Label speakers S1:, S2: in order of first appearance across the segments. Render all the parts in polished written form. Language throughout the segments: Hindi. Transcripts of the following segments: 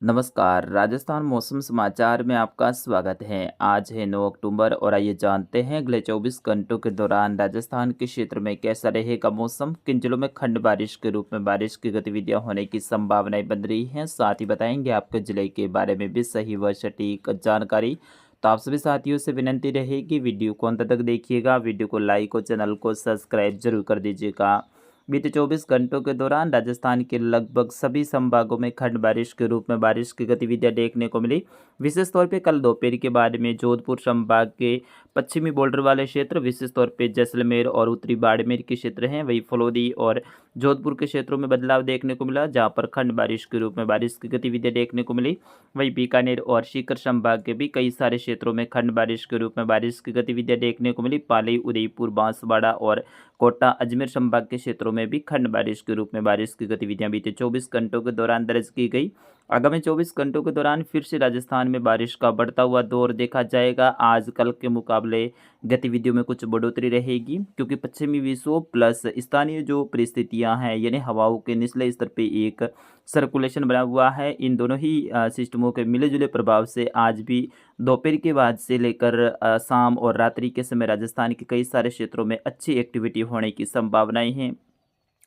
S1: नमस्कार, राजस्थान मौसम समाचार में आपका स्वागत है। आज है 9 अक्टूबर और आइए जानते हैं अगले 24 घंटों के दौरान राजस्थान के क्षेत्र में कैसा रहेगा मौसम। किन जिलों में खंड बारिश के रूप में बारिश की गतिविधियां होने की संभावनाएं बन रही हैं। साथ ही बताएंगे आपके जिले के बारे में भी सही व सटीक जानकारी। तो आप सभी साथियों से विनंती रहेगी वीडियो को अंत तक देखिएगा, वीडियो को लाइक और चैनल को सब्सक्राइब जरूर कर दीजिएगा। बीते 24 घंटों के दौरान राजस्थान के लगभग सभी संभागों में खंड बारिश के रूप में बारिश की गतिविधियां देखने को मिली। विशेष तौर पे कल दोपहर के बाद में जोधपुर संभाग के पश्चिमी बॉर्डर वाले क्षेत्र, विशेष तौर पे जैसलमेर और उत्तरी बाड़मेर के क्षेत्र हैं, वही फलोदी और जोधपुर के क्षेत्रों में बदलाव देखने को मिला, जहां पर खंड बारिश के रूप में बारिश की गतिविधियां देखने को मिली। वही बीकानेर और सीकर संभाग के भी कई सारे क्षेत्रों में खंड बारिश के रूप में बारिश की गतिविधियां देखने को मिली। पाली, उदयपुर, बांसवाड़ा और कोटा, अजमेर संभाग के क्षेत्रों में भी खंड बारिश के रूप में बारिश की गतिविधियां बीते 24 घंटों के दौरान दर्ज की गई। आगामी 24 घंटों के दौरान फिर से राजस्थान में बारिश का बढ़ता हुआ दौर देखा जाएगा। आज कल के मुकाबले गतिविधियों में कुछ बढ़ोतरी रहेगी, क्योंकि पश्चिमी विक्षोभ प्लस स्थानीय जो परिस्थितियां हैं, यानी हवाओं के निचले स्तर पे एक सर्कुलेशन बना हुआ है। इन दोनों ही सिस्टमों के मिले जुले प्रभाव से आज भी दोपहर के बाद से लेकर शाम और रात्रि के समय राजस्थान के कई सारे क्षेत्रों में अच्छी एक्टिविटी होने की संभावनाएं हैं।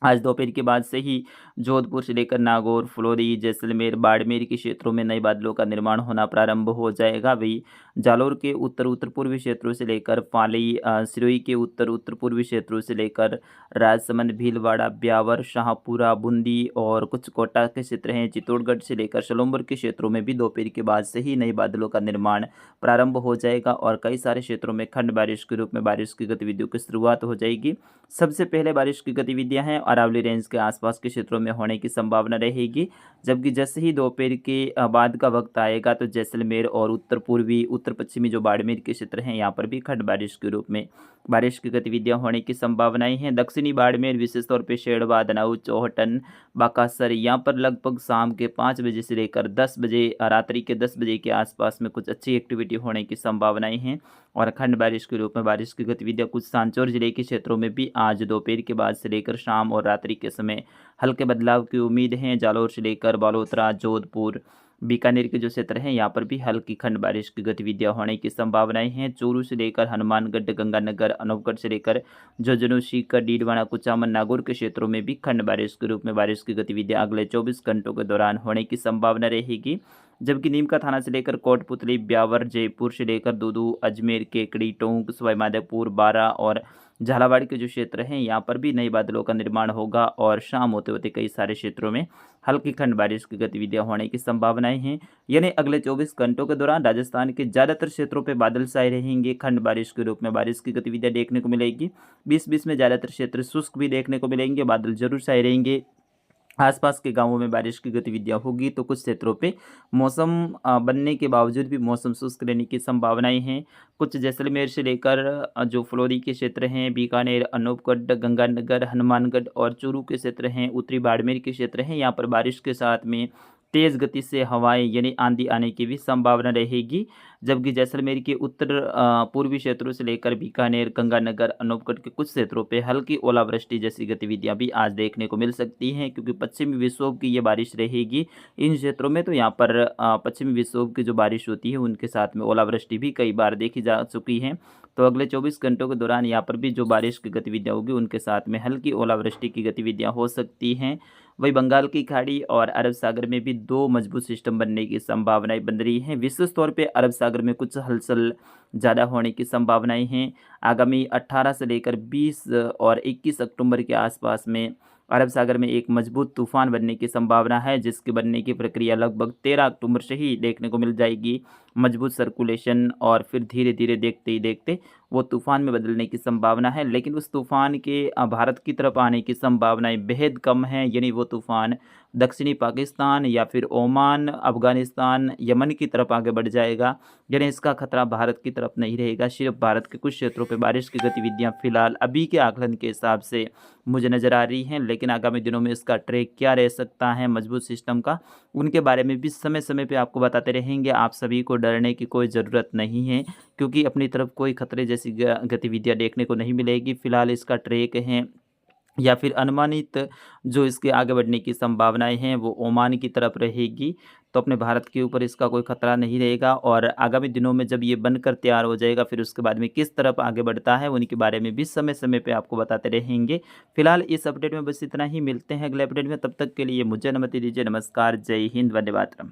S1: आज दोपहर के बाद से ही जोधपुर से लेकर नागौर, फलौदी, जैसलमेर, बाड़मेर के क्षेत्रों में नए बादलों का निर्माण होना प्रारंभ हो जाएगा। वही जालौर के उत्तर उत्तर पूर्वी क्षेत्रों से लेकर पाली, सिरोही के उत्तर उत्तर पूर्वी क्षेत्रों से लेकर राजसमंद, भीलवाड़ा, ब्यावर, शाहपुरा, बूंदी और कुछ कोटा के क्षेत्र हैं, चित्तौड़गढ़ से लेकर सलोम्बर के क्षेत्रों में भी दोपहर के बाद से ही नए बादलों का निर्माण प्रारंभ हो जाएगा और कई सारे क्षेत्रों में खंड बारिश के रूप में बारिश की गतिविधियों की शुरुआत हो जाएगी। सबसे पहले बारिश की गतिविधियां हैं अरावली रेंज के आसपास के क्षेत्रों में होने की संभावना रहेगी, जबकि जैसे ही दोपहर के बाद का वक्त आएगा तो जैसलमेर और उत्तर पूर्वी उत्तर पश्चिमी जो बाड़मेर के क्षेत्र हैं, यहाँ पर भी खंड बारिश के रूप में बारिश की गतिविधियां होने की संभावनाएं हैं। दक्षिणी बाड़मेर, विशेष तौर पर शेरवा, दनाऊ, चौहटन, बाकासर, यहाँ पर लगभग शाम के 5 बजे से लेकर 10 बजे, रात्रि के 10 बजे के आसपास में कुछ अच्छी एक्टिविटी होने की संभावनाएं हैं और खंड बारिश के रूप में बारिश की गतिविधियां कुछ सांचौर जिले के क्षेत्रों में भी आज दोपहर के बाद से लेकर शाम और रात्रि के समय हल्के बदलाव की उम्मीद है। जालौर से लेकर बालोतरा, जोधपुर, बीकानेर के जो क्षेत्र हैं, यहाँ पर भी हल्की खंड बारिश की गतिविधियां होने की संभावनाएं हैं। चूरू से लेकर हनुमानगढ़, गंगानगर, अनूपगढ़ से लेकर झुंझुनू, सीकर, डीडवाना, कुचामन, नागौर के क्षेत्रों में भी खंड बारिश के रूप में बारिश की गतिविधियां अगले 24 घंटों के दौरान होने की संभावना रहेगी। जबकि नीमका थाना से लेकर कोटपुतली, ब्यावर, जयपुर से लेकर दूदू, अजमेर, केकड़ी, टोंक, सवाई माधोपुर, बारा और झालावाड़ के जो क्षेत्र हैं, यहाँ पर भी नए बादलों का निर्माण होगा और शाम होते होते कई सारे क्षेत्रों में हल्की खंड बारिश की गतिविधियां होने की संभावनाएं हैं। यानी अगले 24 घंटों के दौरान राजस्थान के ज़्यादातर क्षेत्रों पर बादल छाए रहेंगे। खंड बारिश के रूप में बारिश की गतिविधियां देखने को मिलेगी। 20-20 में ज़्यादातर क्षेत्र शुष्क भी देखने को मिलेंगे, बादल जरूर छाए रहेंगे। आसपास के गांवों में बारिश की गतिविधियां होगी तो कुछ क्षेत्रों पे मौसम बनने के बावजूद भी मौसम शुष्क रहने की संभावनाएं हैं। कुछ जैसलमेर से लेकर जो फलौदी के क्षेत्र हैं, बीकानेर, अनूपगढ़, गंगानगर, हनुमानगढ़ और चूरू के क्षेत्र हैं, उत्तरी बाड़मेर के क्षेत्र हैं, यहाँ पर बारिश के साथ में तेज़ गति से हवाएं यानी आंधी आने की भी संभावना रहेगी। जबकि जैसलमेर के उत्तर पूर्वी क्षेत्रों से लेकर बीकानेर, गंगानगर, अनूपगढ़ के कुछ क्षेत्रों पे हल्की ओलावृष्टि जैसी गतिविधियां भी आज देखने को मिल सकती हैं, क्योंकि पश्चिमी विक्षोभ की ये बारिश रहेगी इन क्षेत्रों में। तो यहाँ पर पश्चिमी विक्षोभ की जो बारिश होती है उनके साथ में ओलावृष्टि भी कई बार देखी जा चुकी है। तो अगले 24 घंटों के दौरान यहाँ पर भी जो बारिश की गतिविधियाँ होगी उनके साथ में हल्की ओलावृष्टि की गतिविधियाँ हो सकती हैं। वही बंगाल की खाड़ी और अरब सागर में भी दो मजबूत सिस्टम बनने की संभावनाएं बन रही हैं। विशेष तौर पे अरब सागर में कुछ हलचल ज़्यादा होने की संभावनाएं हैं। आगामी 18 से लेकर 20 और 21 अक्टूबर के आसपास में अरब सागर में एक मजबूत तूफान बनने की संभावना है, जिसके बनने की प्रक्रिया लगभग 13 अक्टूबर से ही देखने को मिल जाएगी। मजबूत सर्कुलेशन और फिर धीरे धीरे देखते ही देखते वो तूफान में बदलने की संभावना है, लेकिन उस तूफान के भारत की तरफ आने की संभावनाएं बेहद कम है। यानी वो तूफान दक्षिणी पाकिस्तान या फिर ओमान, अफगानिस्तान, यमन की तरफ आगे बढ़ जाएगा। यानी इसका खतरा भारत की तरफ नहीं रहेगा। सिर्फ भारत के कुछ क्षेत्रों पर बारिश की गतिविधियां फिलहाल अभी के आकलन के हिसाब से मुझे नज़र आ रही हैं, लेकिन आगामी दिनों में इसका ट्रैक क्या रह सकता है मजबूत सिस्टम का, उनके बारे में भी समय समय पे आपको बताते रहेंगे। आप सभी को डरने की कोई ज़रूरत नहीं है, क्योंकि अपनी तरफ कोई खतरे जैसी गतिविधियां देखने को नहीं मिलेगी। फिलहाल इसका ट्रैक है या फिर अनुमानित जो इसके आगे बढ़ने की संभावनाएँ हैं वो ओमान की तरफ रहेगी। तो अपने भारत के ऊपर इसका कोई खतरा नहीं रहेगा और आगामी दिनों में जब ये बनकर तैयार हो जाएगा फिर उसके बाद में किस तरफ आगे बढ़ता है उनके बारे में भी समय-समय पे आपको बताते रहेंगे। फिलहाल इस अपडेट में बस इतना ही, मिलते हैं अगले अपडेट में, तब तक के लिए मुझे अनुमति दीजिए। नमस्कार, जय हिंद, वंदे मातरम।